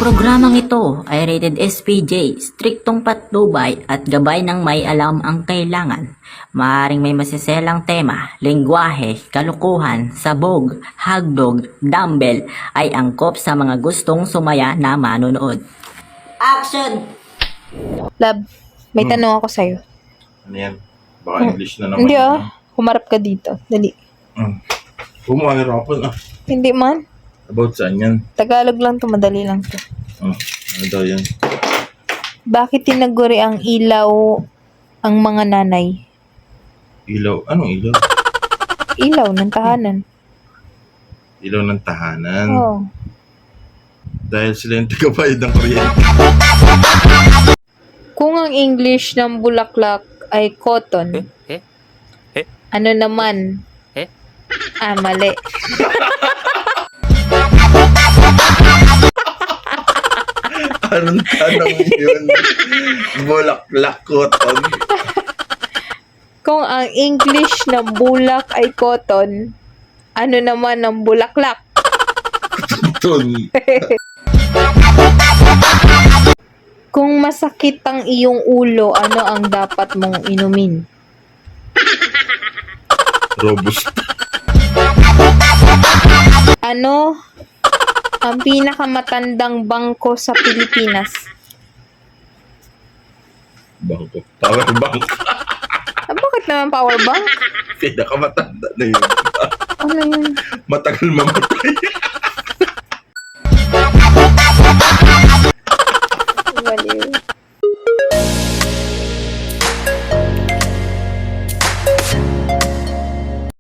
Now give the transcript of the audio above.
Programang ito ay rated SPJ, striktong patnubay at gabay ng may alam ang kailangan. Maaring may masiselang tema, lengguwahe, kalukuhan, sabog, hagdog, dumbbell ay angkop sa mga gustong sumaya na manonood. Action! Lab, may tanong ako sa'yo. Ano yan? Baka English na naman. Hindi humarap ka dito. Dali. Humahirapan Hindi man. About saan yan? Tagalog lang to, madali lang to. Ano daw yan? Bakit tinaguri ang ilaw ang mga nanay? Ilaw? Anong ilaw? Ilaw ng tahanan. Ilaw ng tahanan. Oo. Dahil sila yung tagabayad ng kuryente. Kung ang English ng bulaklak ay cotton, ano naman? Mali. Anong tanong yun? Bulaklak cotton. Kung ang English ng bulak ay cotton, ano naman ang bulaklak? Tun. Kung masakit ang iyong ulo, ano ang dapat mong inumin? Robust. Ano ang pinakamatandang bangko sa Pilipinas? Bangko. Power bank. Bakit naman power bank? Pinakamatanda na yun. Ano yun? Matagal mamatay.